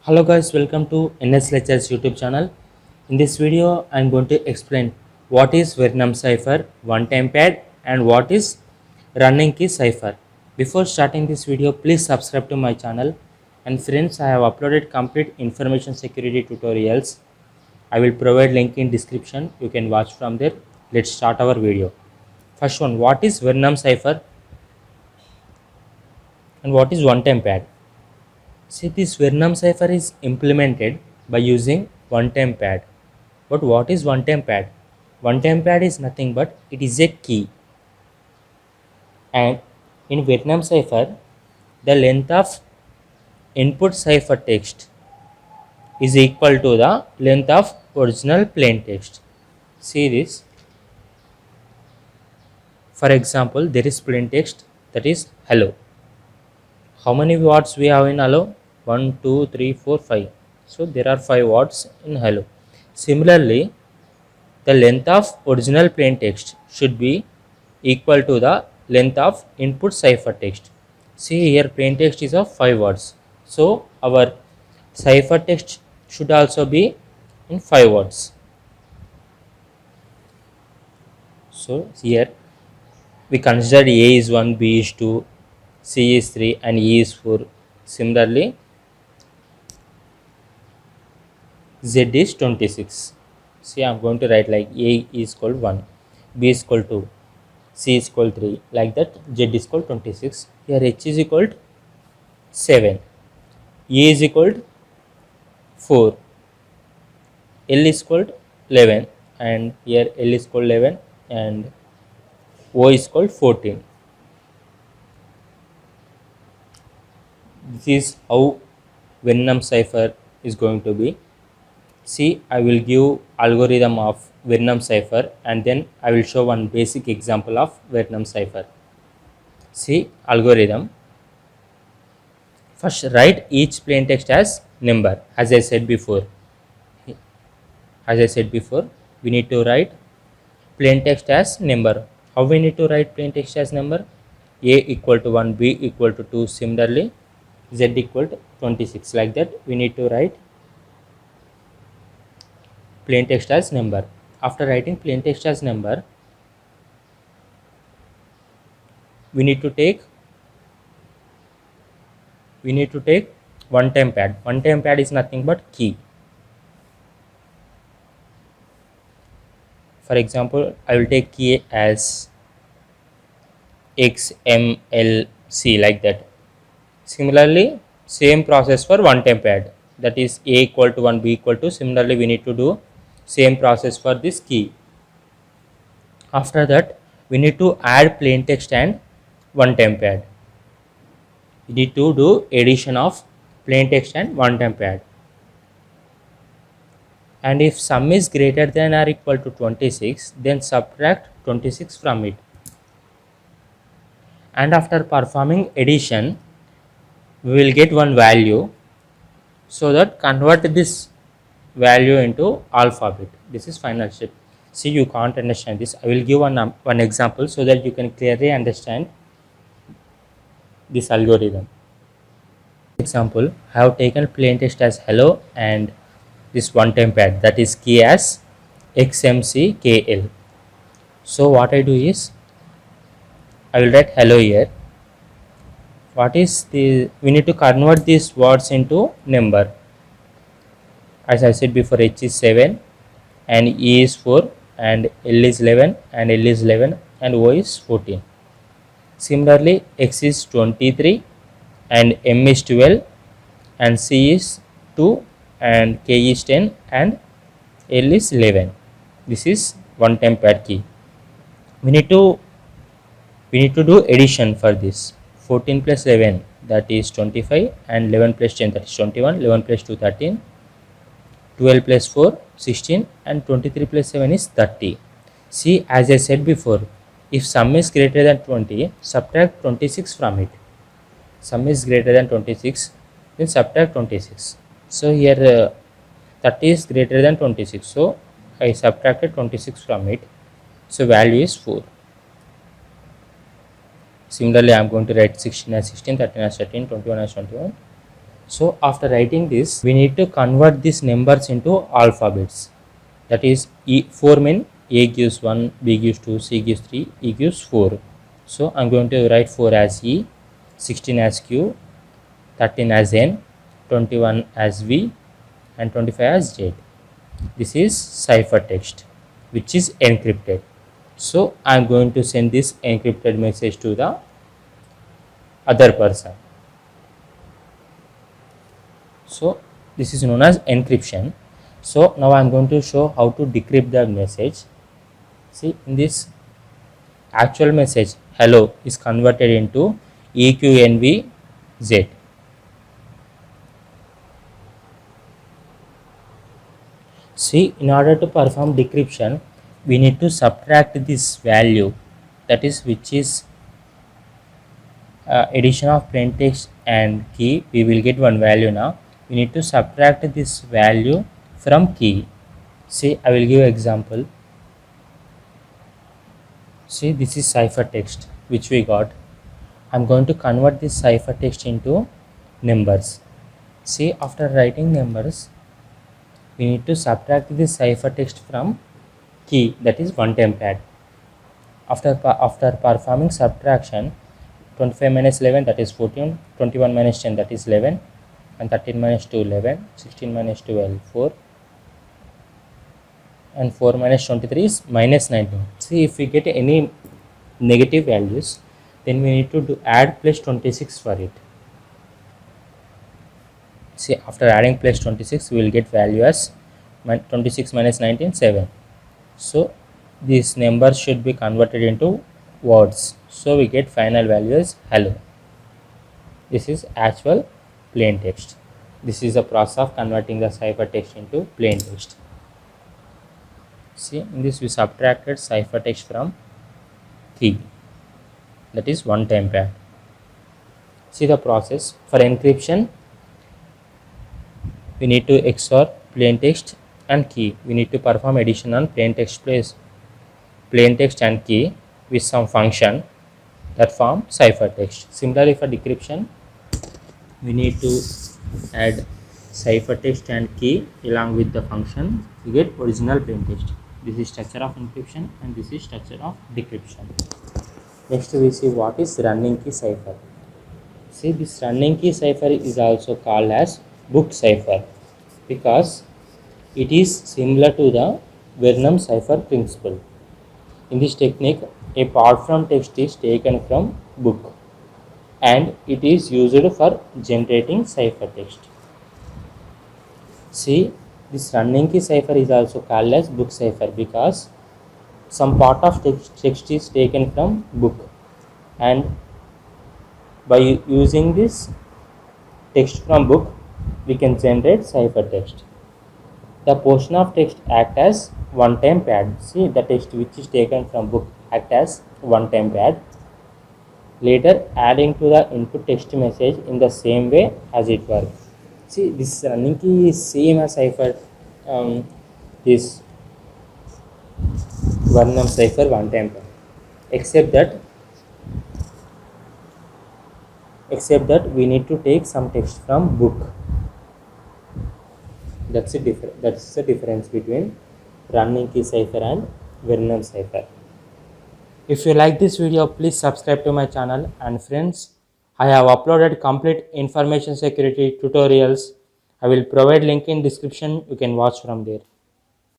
Hello guys, welcome to NS Lectures YouTube channel. In this video, I am going to explain what is Venom cipher, one-time pad and what is running key cipher. Before starting this video, please subscribe to my channel. And friends, I have uploaded complete information security tutorials. I will provide link in description. You can watch from there. Let's start our video. First one, what is Venom cipher and what is one-time pad? See, this Venom cipher is implemented by using one-time pad. But what is one-time pad? One-time pad is nothing but it is a key. And in Venom cipher, the length of input cipher text is equal to the length of original plain text. See this. For example, there is plain text that is hello. How many words we have in hello? 1, 2, 3, 4, 5. So there are 5 words in hello. Similarly, the length of original plain text should be equal to the length of input cipher text. See here plain text is of 5 words. So our cipher text should also be in 5 words. So here we consider A is 1, B is 2, C is 3 and E is 4. Similarly, Z is 26. See, I am going to write like A is equal 1, B is equal 2, C is equal 3, like that. Z is equal 26. Here H is equal 7, E is equal 4, L is equal 11, and here L is equal 11 and O is equal 14. This is how Venom cipher is going to be. See, I will give algorithm of Venom cipher and then I will show one basic example of Venom cipher. See, algorithm. First, write each plain text as number. As I said before, we need to write plain text as number. How we need to write plain text as number? A equal to 1, B equal to 2. Similarly, Z equal to 26. Like that, we need to write plain text as number. After writing plain text as number, we need to take one-time pad. One-time pad is nothing but key. For example, I will take key as X, M, L, C, like that. Similarly, same process for one-time pad, that is A equal to 1, B equal to. Similarly, we need to do same process for this key. After that, we need to add plain text and one-time pad. We need to do addition of plain text and one-time pad. And if sum is greater than or equal to 26, then subtract 26 from it. And after performing addition, we will get one value, so that convert this value into alphabet. This is final step. See, you can't understand this. I will give one example so that you can clearly understand this algorithm. Example, I have taken plain text as hello and this one-time pad, that is key as XMCKL. So what I do is, I will write hello here. What is the, we need to convert these words into number. As I said before, H is 7 and E is 4 and L is 11 and L is 11 and O is 14. Similarly, X is 23 and M is 12 and C is 2 and K is 10 and L is 11. This is one-time pad key. We need to do addition for this. 14 plus 11, that is 25, and 11 plus 10, that is 21. 11 plus 2, 13. 12 plus 4, 16, and 23 plus 7 is 30. See, as I said before, if sum is greater than 20, subtract 26 from it. Sum is greater than 26, then subtract 26. So here 30 is greater than 26, so I subtracted 26 from it. So value is 4. Similarly, I am going to write 16 as 16, 13 as 13, 21 as 21. So after writing this, we need to convert these numbers into alphabets. That is, 4 mean A gives 1, B gives 2, C gives 3, E gives 4. So I'm going to write 4 as E, 16 as Q, 13 as N, 21 as V, and 25 as Z. This is ciphertext which is encrypted. So I'm going to send this encrypted message to the other person. So this is known as encryption. So now I'm going to show how to decrypt the message. See, in this actual message hello is converted into EQNVZ. See, in order to perform decryption, we need to subtract this value, that is which is addition of plain text and key. We will get one value now. We need to subtract this value from key. See, I will give example. See, this is ciphertext which we got. I'm going to convert this ciphertext into numbers. See, after writing numbers, we need to subtract this ciphertext from key, that is one time pad. After performing subtraction, 25 minus 11, that is 14, 21 minus 10, that is 11, and 13 minus 2, 11, 16 minus 12, 4, and 4 minus 23 is minus 19. See, if we get any negative values, then we need to add plus 26 for it. See, after adding plus 26, we will get value as 26 minus 19, 7. So these numbers should be converted into words. So we get final value as hello. This is actual plain text. This is the process of converting the ciphertext into plain text. See, in this we subtracted ciphertext from key, that is one time pad. See the process. For encryption, we need to XOR plain text and key. We need to perform addition on plain text and key with some function that form ciphertext. Similarly, for decryption, we need to add ciphertext and key along with the function to get original plain text. This is structure of encryption and this is structure of decryption. Next we see what is running key cipher. See, this running key cipher is also called as book cipher because it is similar to the Vernam cipher principle. In this technique, a part from text is taken from book and it is used for generating ciphertext. See, this running key cipher is also called as book cipher because some part of text is taken from book, and by using this text from book we can generate ciphertext. The portion of text act as one time pad. See, the text which is taken from book act as one time pad, later adding to the input text message in the same way as it works. See, this running key is same as cipher, this Vernam cipher one time pad, except that we need to take some text from book. That's the difference between running key cipher and Vernam cipher. If you like this video, please subscribe to my channel, and friends, I have uploaded complete information security tutorials. I will provide link in description. You can watch from there.